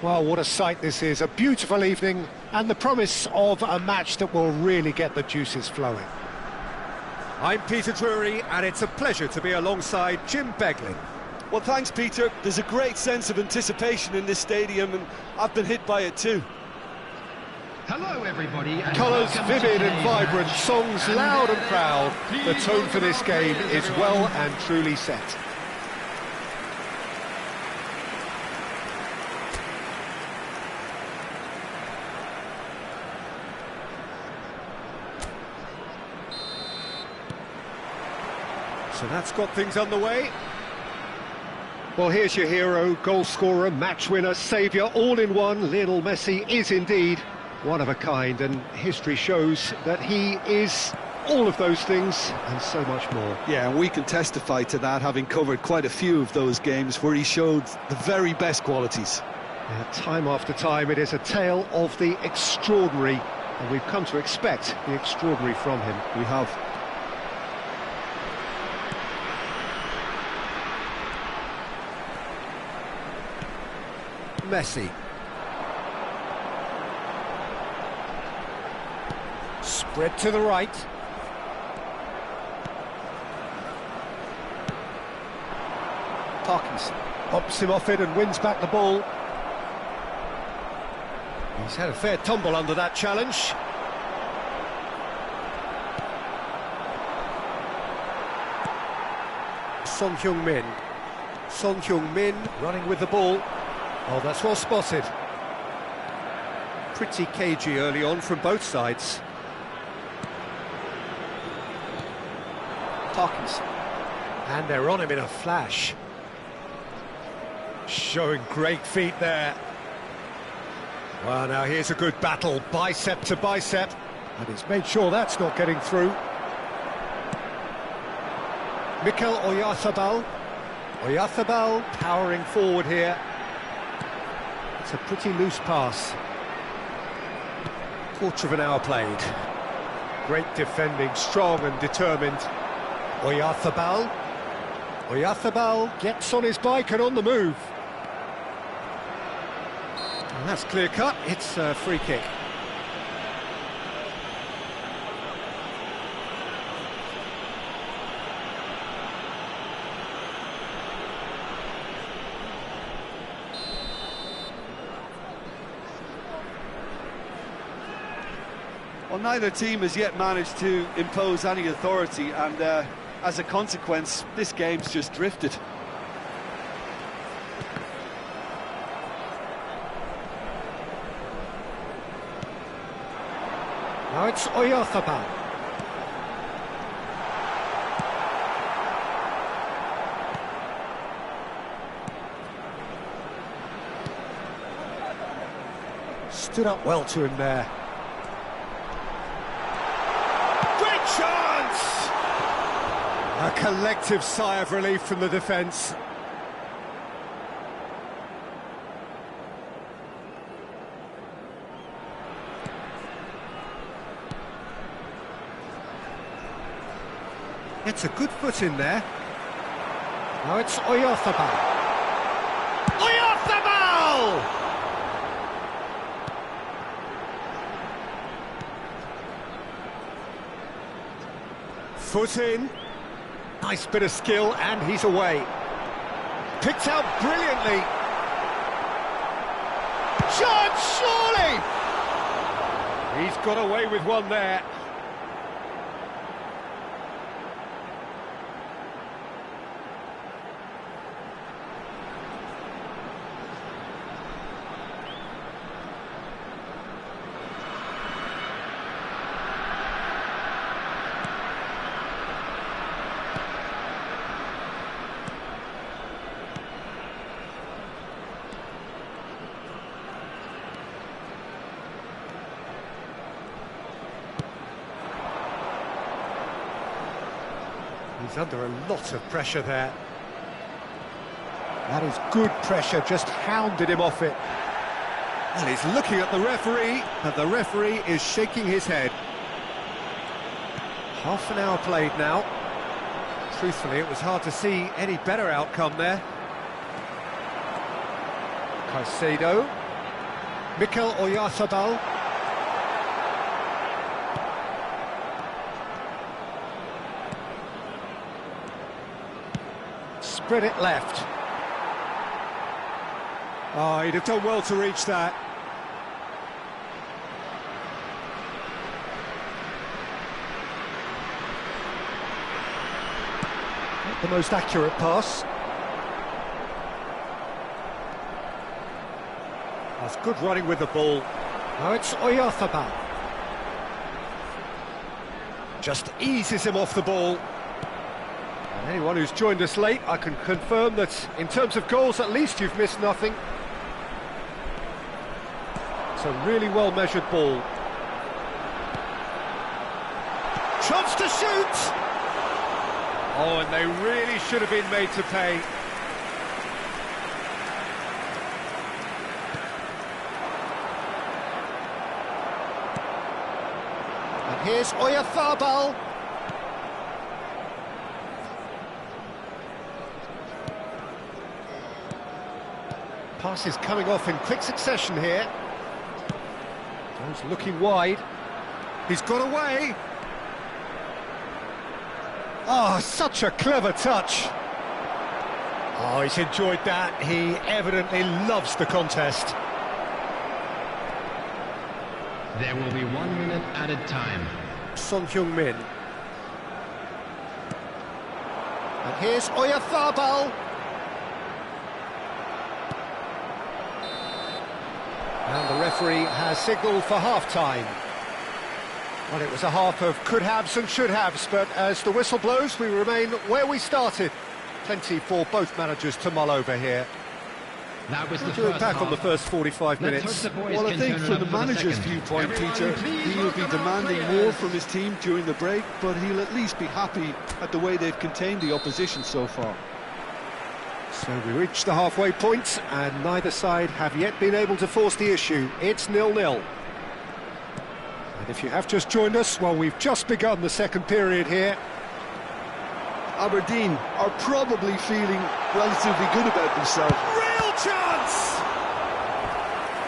Well, what a sight this is. A beautiful evening and the promise of a match that will really get the juices flowing. I'm Peter Drury, and it's a pleasure to be alongside Jim Beglin. Well, thanks, Peter. There's a great sense of anticipation in this stadium, and I've been hit by it too. Hello, everybody. Colours vivid and vibrant, songs loud and proud. The tone for this game is well and truly set. So that's got things underway. Well, here's your hero, goal scorer, match winner, saviour, all in one. Lionel Messi is indeed one of a kind, and history shows that he is all of those things and so much more. Yeah, and we can testify to that, having covered quite a few of those games where he showed the very best qualities. Yeah, time after time, it is a tale of the extraordinary, and we've come to expect the extraordinary from him. We have. Messi. Spread to the right. Parkinson hops him off it and wins back the ball. He's had a fair tumble under that challenge. Son Heung-min. Son Heung-min running with the ball. Oh, that's well spotted. Pretty cagey early on from both sides. Parkinson. And they're on him in a flash. Showing great feet there. Well, now here's a good battle, bicep to bicep. And he's made sure that's not getting through. Mikel Oyarzabal. Oyarzabal powering forward here. It's a pretty loose pass. Quarter of an hour played. Great defending, strong and determined. Oyarzabal. Oyarzabal gets on his bike and on the move. And that's clear cut. It's a free kick. Well, neither team has yet managed to impose any authority, and as a consequence, this game's just drifted. Now it's Oyarzabal. Stood up well to him there. Chance! A collective sigh of relief from the defence. Gets a good foot in there. Now it's Oyarzabal. Oyarzabal! Foot in. Nice bit of skill, and he's away. Picked out brilliantly. Chance, surely! He's got away with one there. He's under a lot of pressure there. That is good pressure, just hounded him off it. Well, he's looking at the referee, but the referee is shaking his head. Half an hour played now. Truthfully, it was hard to see any better outcome there. Caicedo. Mikel Oyarzabal. Spread it left. Oh, he'd have done well to reach that. Not the most accurate pass. That's good running with the ball. Now it's Oyarzabal. Just eases him off the ball. And anyone who's joined us late, I can confirm that in terms of goals, at least you've missed nothing. It's a really well-measured ball. Chance to shoot! Oh, and they really should have been made to pay. And here's Oyarzabal. Passes coming off in quick succession here. Jones looking wide. He's got away. Oh, such a clever touch. Oh, he's enjoyed that. He evidently loves the contest. There will be 1 minute added time. Son Heung-min. And here's Oyarzabal. And the referee has signalled for half-time. Well, it was a half of could-haves and should-haves, but as the whistle blows, we remain where we started. Plenty for both managers to mull over here. That was the What do you first back on the half. first 45 Let's minutes? hope the boys Well, I can think turn it from up the for manager's second. viewpoint, Everyone, Peter, please he will be welcome our demanding players. more from his team during the break, but he'll at least be happy at the way they've contained the opposition so far. So we reached the halfway point, and neither side have yet been able to force the issue. It's 0-0. And if you have just joined us, well, we've just begun the second period here. Aberdeen are probably feeling relatively good about themselves. Real chance!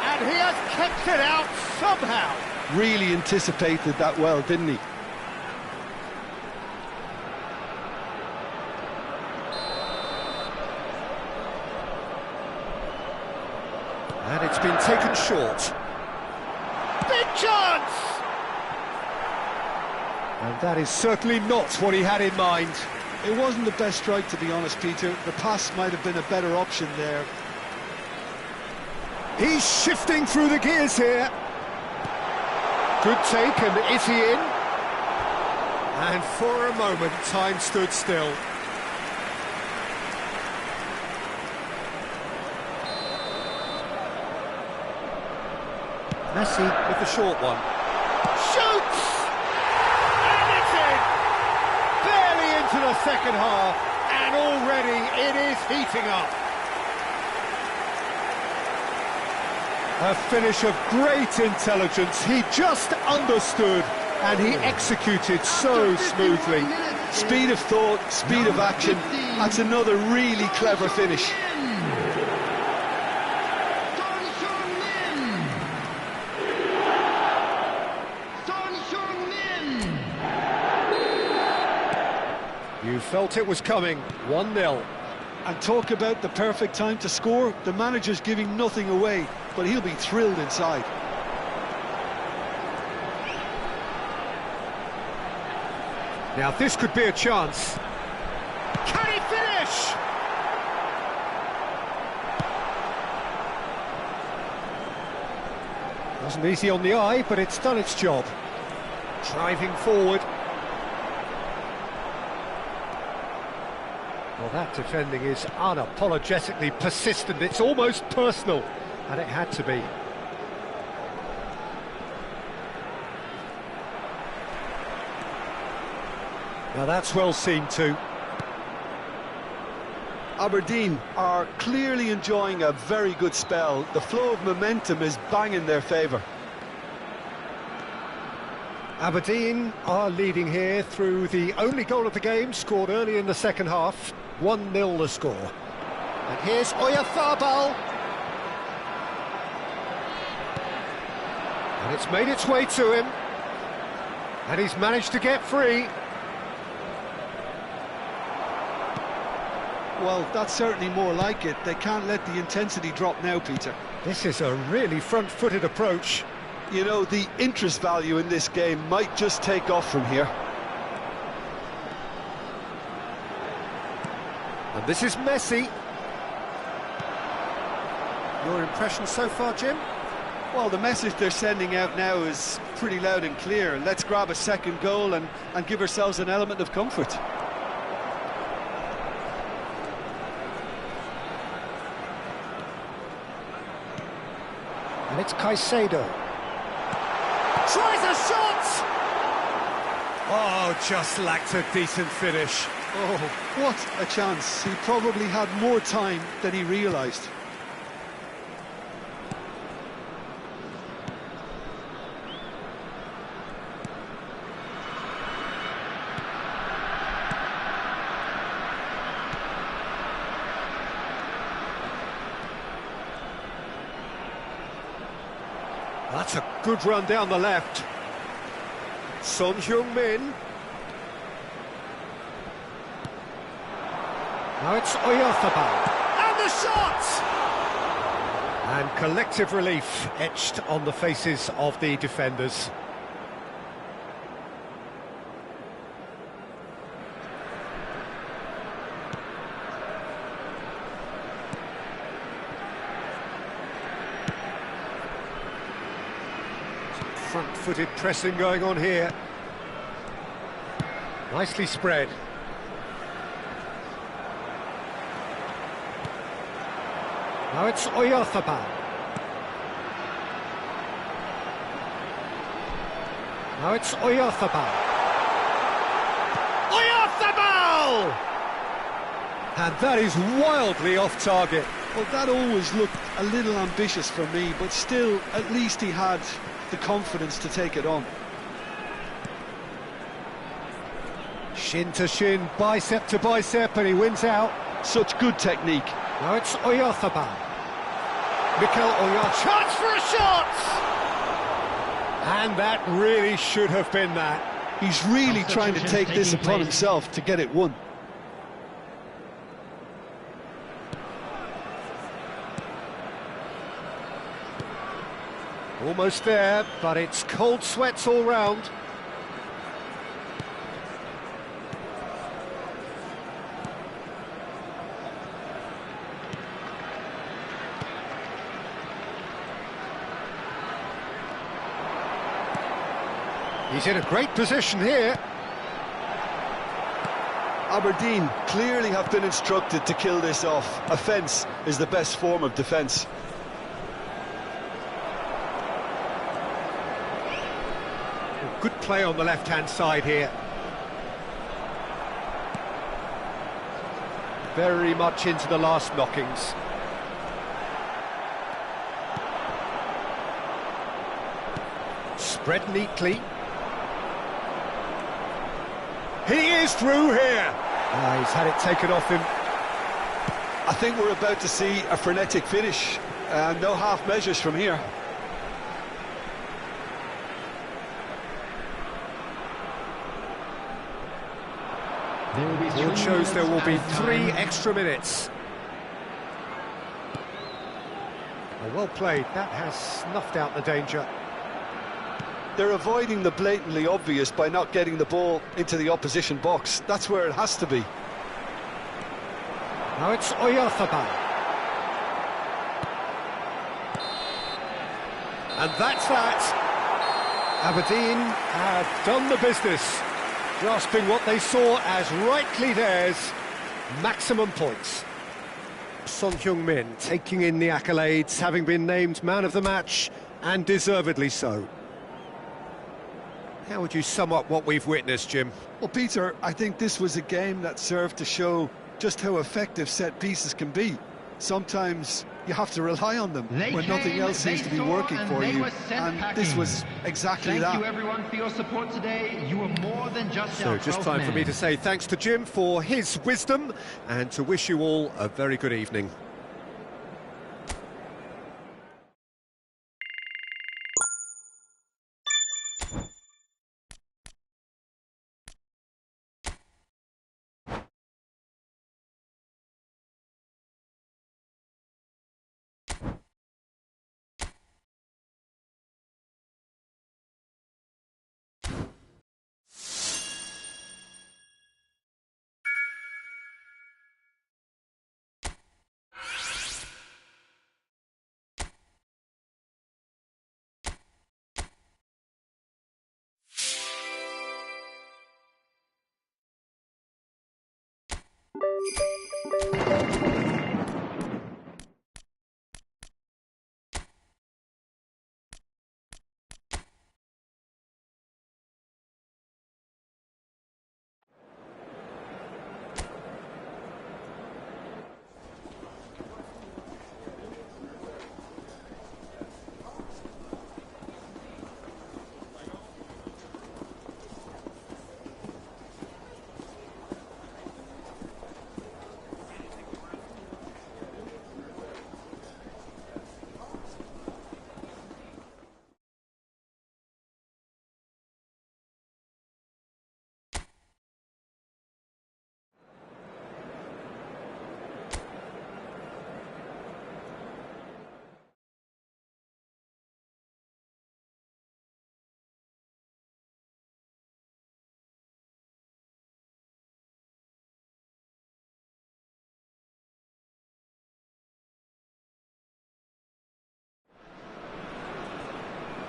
And he has kept it out somehow. Really anticipated that well, didn't he? And it's been taken short. Big chance! And that is certainly not what he had in mind. It wasn't the best strike, to be honest, Peter. The pass might have been a better option there. He's shifting through the gears here. Good take, and is he in? And for a moment, time stood still. Messi with the short one. Shoots! And it's in! Barely into the second half, and already it is heating up. A finish of great intelligence. He just understood, and he executed so smoothly. Speed of thought, speed of action. That's another really clever finish. You felt it was coming. 1-0. And talk about the perfect time to score. The manager's giving nothing away, but he'll be thrilled inside. Now this could be a chance. Can he finish? Wasn't easy on the eye, but it's done its job. Driving forward. Well, that defending is unapologetically persistent. It's almost personal, and it had to be. Now that's well seen too. Aberdeen are clearly enjoying a very good spell. The flow of momentum is bang in their favour. Aberdeen are leading here through the only goal of the game, scored early in the second half. 1-0 the score. And here's Oyarzabal. And it's made its way to him. And he's managed to get free. Well, that's certainly more like it. They can't let the intensity drop now, Peter. This is a really front-footed approach. You know, the interest value in this game might just take off from here. And this is Messi. Your impression so far, Jim? Well, the message they're sending out now is pretty loud and clear. Let's grab a second goal and give ourselves an element of comfort. And it's Caicedo. Tries a shot! Oh, just lacked a decent finish. Oh, what a chance. He probably had more time than he realised. That's a good run down the left. Son Heung-min. Now it's Oyarzabal. And the shot! And collective relief etched on the faces of the defenders. Front-footed pressing going on here. Nicely spread. Now it's Oyarzabal. Now it's Oyarzabal. Oyarzabal! And that is wildly off target. Well, that always looked a little ambitious for me, but still, at least he had the confidence to take it on. Shin to shin, bicep to bicep, and he wins out. Such good technique. Now it's Oyarzabal. Mikel Oyarzabal. Chance for a shot! And that really should have been that. He's really trying to take this upon himself to get it won. Almost there, but it's cold sweats all round. He's in a great position here. Aberdeen clearly have been instructed to kill this off. Offence is the best form of defence. Good play on the left-hand side here. Very much into the last knockings. Spread neatly. He is through here. He's had it taken off him. I think we're about to see a frenetic finish. No half measures from here. It shows there will be 3 extra minutes. Well played, that has snuffed out the danger. They're avoiding the blatantly obvious by not getting the ball into the opposition box. That's where it has to be. Now it's Oyarzabal. And that's that. Aberdeen have done the business, grasping what they saw as rightly theirs, maximum points. Son Heung-min taking in the accolades, having been named man of the match, and deservedly so. How would you sum up what we've witnessed, Jim? Well, Peter, I think this was a game that served to show just how effective set pieces can be. Sometimes you have to rely on them when nothing else seems to be working for you, and this was exactly that. Thank you everyone for your support today. You were more than just So just time for me to say thanks to Jim for his wisdom and to wish you all a very good evening.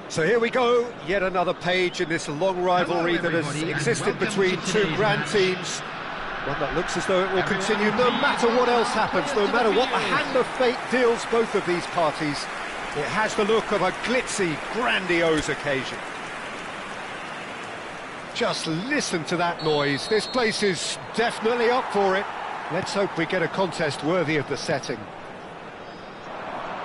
So here we go, yet another page in this long rivalry that has existed between two grand teams. One that looks as though it will continue no matter what else happens, no matter what the hand of fate deals both of these parties. It has the look of a glitzy, grandiose occasion. Just listen to that noise. This place is definitely up for it. Let's hope we get a contest worthy of the setting.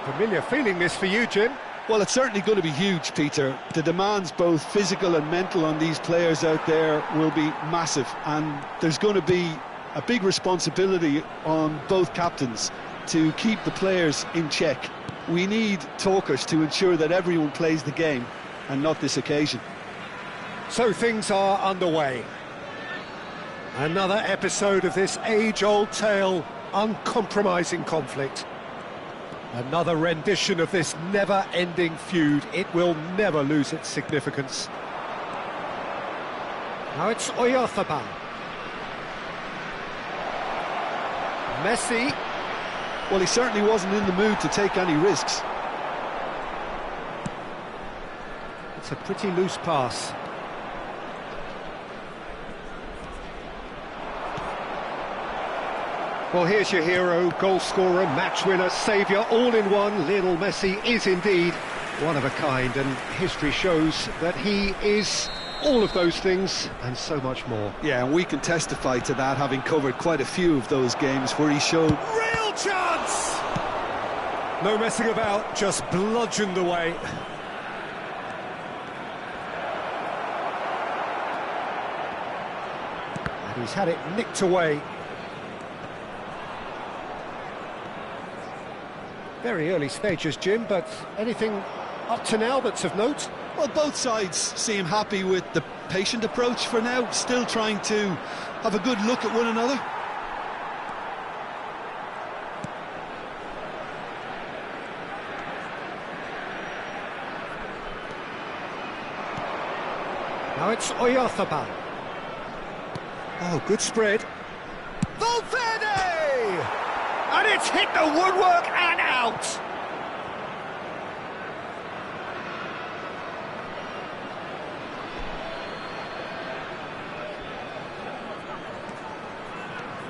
Familiar feeling this for you, Jim? Well, it's certainly going to be huge, Peter. The demands, both physical and mental, on these players out there will be massive, and there's going to be a big responsibility on both captains to keep the players in check. We need talkers to ensure that everyone plays the game, and not this occasion. So things are underway. Another episode of this age-old tale, uncompromising conflict. Another rendition of this never-ending feud. It will never lose its significance. Now it's Oyarzabal. Messi. Well, he certainly wasn't in the mood to take any risks. It's a pretty loose pass. Well, here's your hero, goal scorer, match winner, saviour, all in one. Lionel Messi is indeed one of a kind, and history shows that he is all of those things and so much more. Yeah, and we can testify to that, having covered quite a few of those games where he showed... Real chance! No messing about, just bludgeoned away. And he's had it nicked away. Very early stages, Jim, but anything up to now that's of note? Well, both sides seem happy with the patient approach for now, still trying to have a good look at one another. Now it's Oyarzabal. Oh, good spread. Valverde! And it's hit the woodwork and out!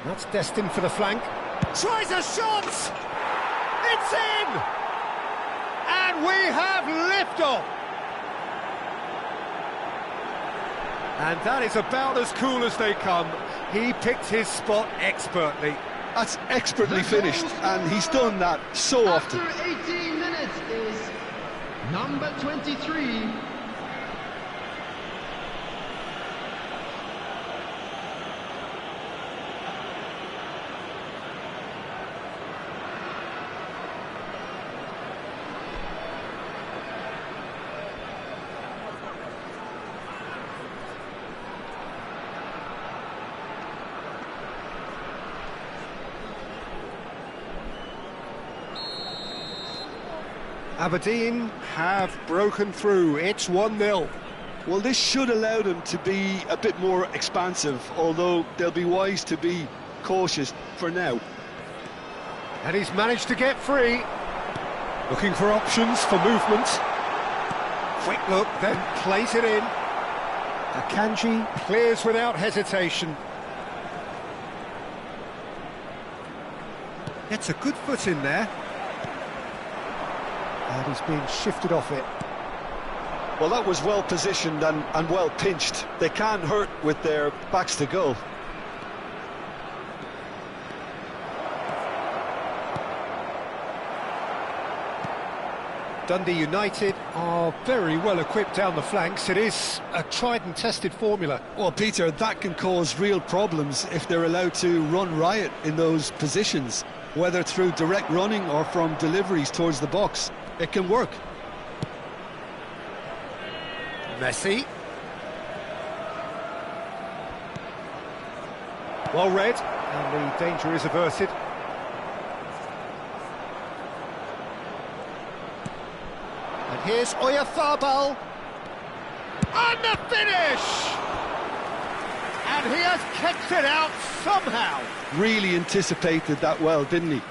That's destined for the flank. Tries a shot! It's in! And we have liftoff! And that is about as cool as they come. He picked his spot expertly. That's expertly finished, and he's done that so often. After 18 minutes is number 23. Aberdeen have broken through. It's 1-0. Well, this should allow them to be a bit more expansive, although they'll be wise to be cautious for now. And he's managed to get free. Looking for options for movement. Quick look, then plays it in. Akanji clears without hesitation. Gets a good foot in there. And he's being shifted off it. Well, that was well positioned and well pinched. They can't hurt with their backs to goal. Dundee United are very well equipped down the flanks. It is a tried and tested formula. Well, Peter, that can cause real problems if they're allowed to run riot in those positions, whether through direct running or from deliveries towards the box. It can work. Messi. Well read, and the danger is averted. And here's Oyarzabal. And the finish! And he has kept it out somehow. Really anticipated that well, didn't he?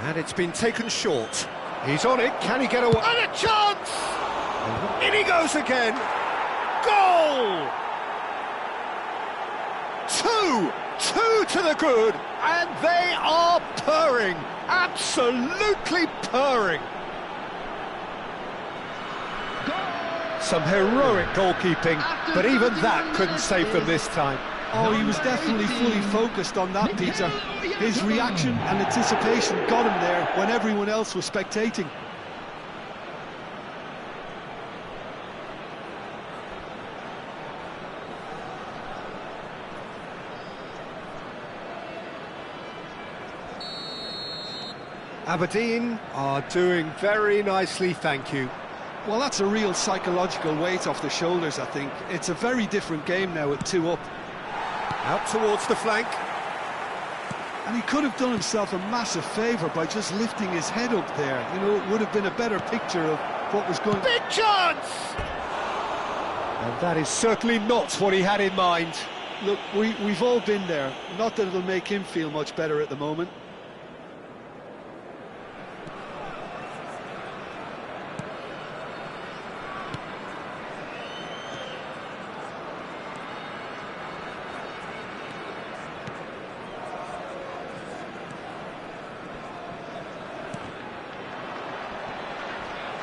And it's been taken short. He's on it, can he get away? And a chance! In he goes again! Goal! Two to the good, and they are purring, absolutely purring. Some heroic goalkeeping, but even that couldn't save them this time. Oh, he was definitely fully focused on that, Peter. His reaction and anticipation got him there when everyone else was spectating. Aberdeen are doing very nicely, thank you. Well, that's a real psychological weight off the shoulders, I think. It's a very different game now with 2 up. Out towards the flank. And he could have done himself a massive favour by just lifting his head up there. You know, it would have been a better picture of what was going on. Big chance! And that is certainly not what he had in mind. Look, we've all been there. Not that it'll make him feel much better at the moment.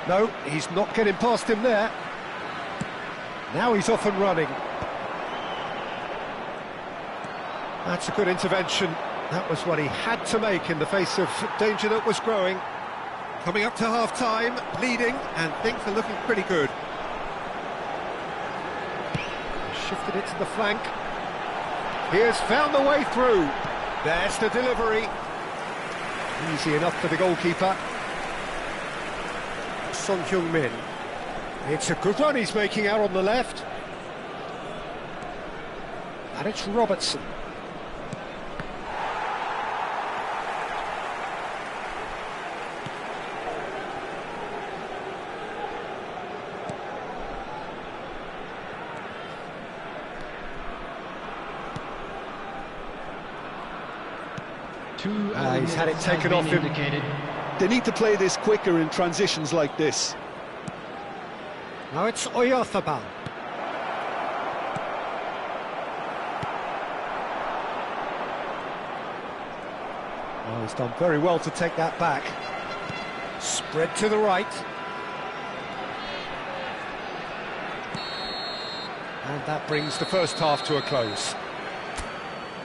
No, he's not getting past him there. Now he's off and running. That's a good intervention. That was what he had to make in the face of danger that was growing. Coming up to half-time, leading, and things are looking pretty good. Shifted it to the flank. He has found the way through. There's the delivery. Easy enough for the goalkeeper. Son Heung-min. It's a good run he's making out on the left. And it's Robertson. He's had it taken off him. They need to play this quicker in transitions like this. Now it's Oyarzabal. Oh, he's done very well to take that back. Spread to the right. And that brings the first half to a close.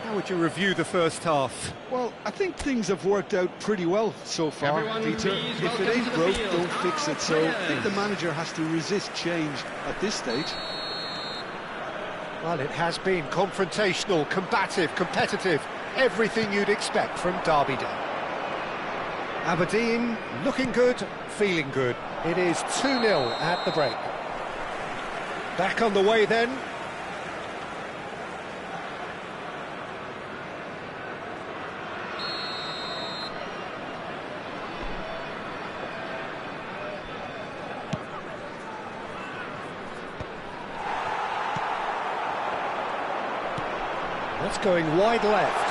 How would you review the first half? Well, I think things have worked out pretty well so far, Peter. If it ain't broke, don't fix it. So I think the manager has to resist change at this stage. Well, it has been confrontational, combative, competitive. Everything you'd expect from Derby Day. Aberdeen looking good, feeling good. It is 2-0 at the break. Back on the way then. That's going wide left.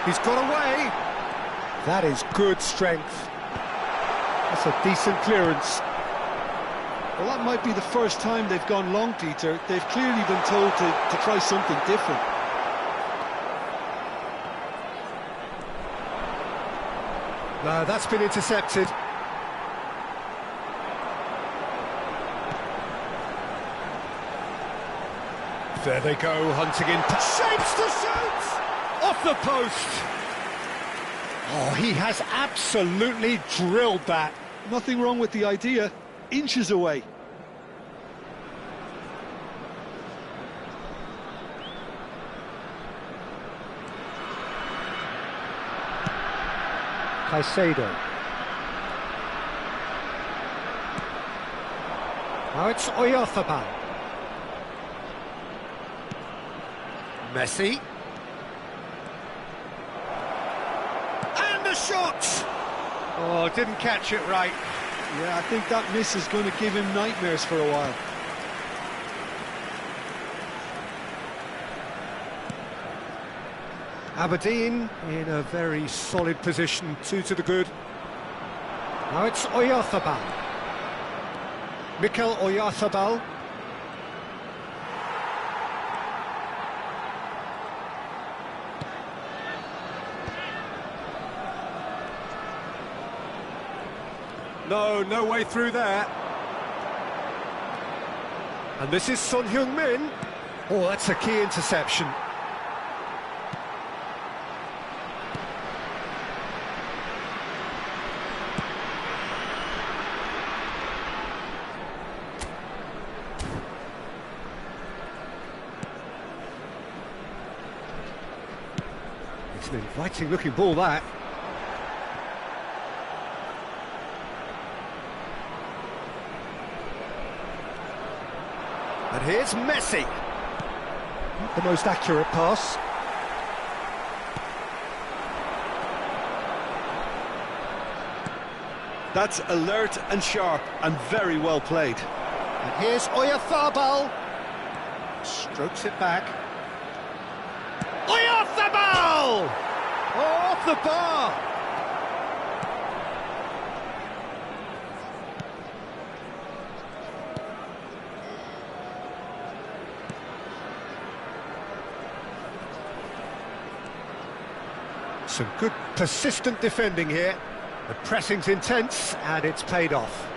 He's got away. That is good strength. That's a decent clearance. Well, that might be the first time they've gone long, Peter. They've clearly been told to try something different. No, that's been intercepted. There they go, hunting in. Shapes to shoot! Off the post! Oh, he has absolutely drilled that. Nothing wrong with the idea. Inches away. Caicedo. Now it's Oyarzabal. Messi. And the shot! Oh, didn't catch it right. Yeah, I think that miss is going to give him nightmares for a while. Aberdeen in a very solid position, 2 to the good. Now it's Oyarzabal. Mikel Oyarzabal. No way through there. And this is Son Heung-min. Oh, that's a key interception. It's an inviting looking ball, that. And here's Messi. Not the most accurate pass. That's alert and sharp and very well played. And here's Oyarzabal. Strokes it back. Oyarzabal! Oh, off the bar! Some good persistent defending here. The pressing's intense and it's paid off.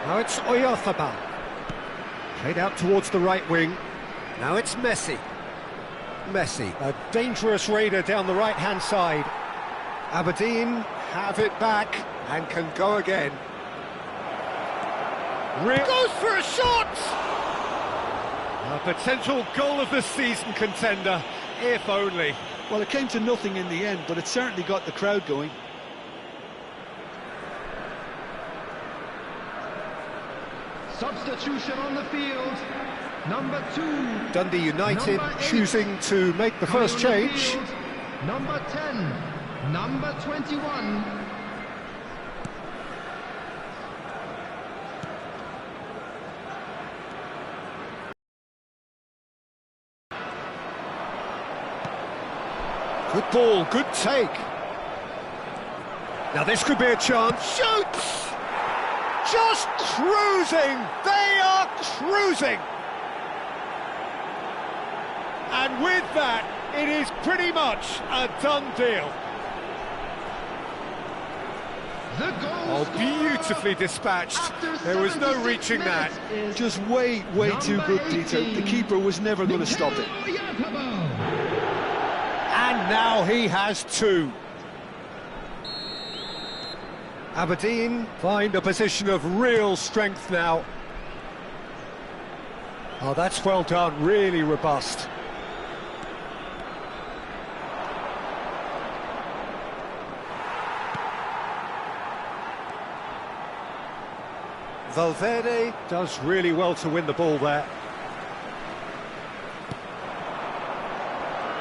Now it's Oyarzabal. Played out towards the right wing. Now it's Messi. Messi, a dangerous raider down the right-hand side. Aberdeen have it back and can go again. Goes for a shot! A potential goal of the season contender, if only. Well, it came to nothing in the end, but it certainly got the crowd going. Substitution on the field. Number 2. Dundee United choosing to make the first change. Field, number 10. Number 21. Good ball, good take. Now this could be a chance. Shoots! Just cruising! They are cruising! And with that, it is pretty much a done deal. The goal Oh, beautifully dispatched. There was no reaching that. Just way too good, Dieter. The keeper was never going to stop it. And now he has 2. Aberdeen find a position of real strength now. Oh, that's well done, really robust. Valverde does really well to win the ball there.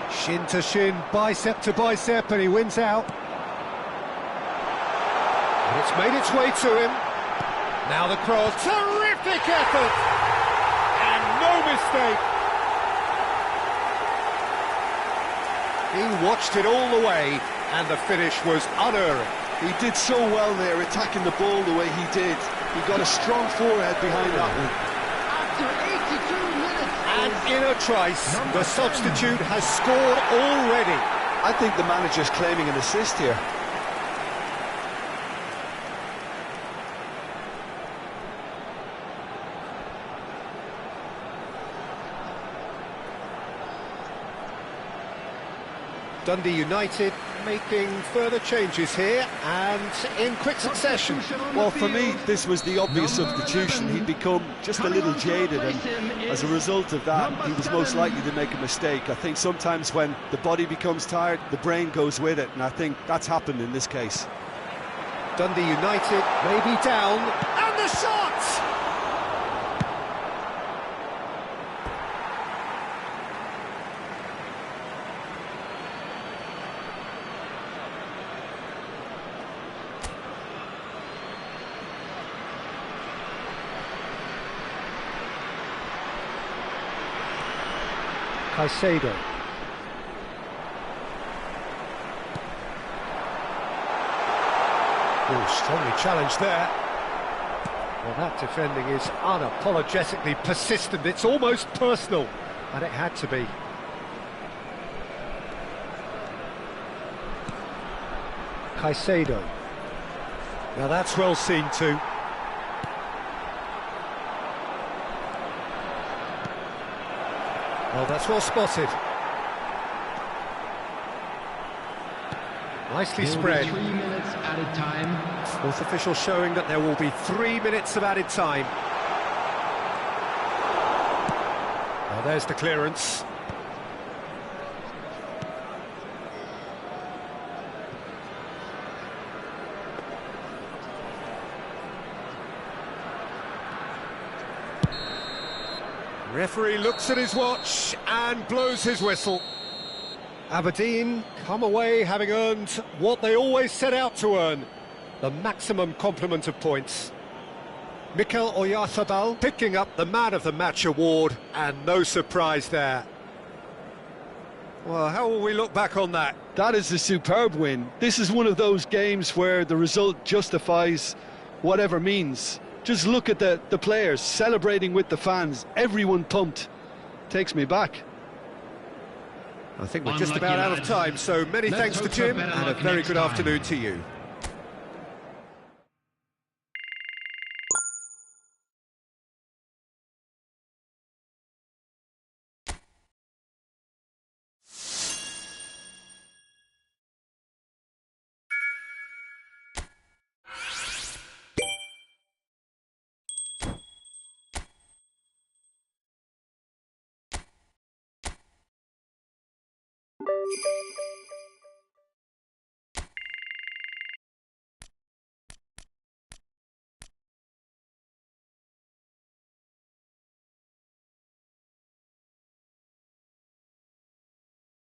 Shin to shin, bicep to bicep, and he wins out. And it's made its way to him. Now the cross, terrific effort! And no mistake. He watched it all the way, and the finish was unerring. He did so well there, attacking the ball the way he did. He got a strong forehead behind that one. And in a trice, the substitute has scored already. I think the manager's claiming an assist here. Dundee United making further changes here and in quick succession. Well, for me, this was the obvious substitution. He'd become just a little jaded, and as a result of that, he was most likely to make a mistake. I think sometimes when the body becomes tired, the brain goes with it, and I think that's happened in this case. Dundee United may be down, and the shot! Caicedo. Oh, strongly challenged there. Well, that defending is unapologetically persistent. It's almost personal, and it had to be. Caicedo. Now that's well seen too. Well, that's well spotted. Nicely spread. 3 minutes added time. Fourth official showing that there will be 3 minutes of added time. Well, there's the clearance. Referee looks at his watch and blows his whistle. Aberdeen come away having earned what they always set out to earn, the maximum complement of points. Mikel Oyarzabal picking up the Man of the Match award, and no surprise there. Well, how will we look back on that? That is a superb win. This is one of those games where the result justifies whatever means. Just look at the players celebrating with the fans, everyone pumped. Takes me back. I think we're just about out of time, so many thanks to Jim, and a very good afternoon to you.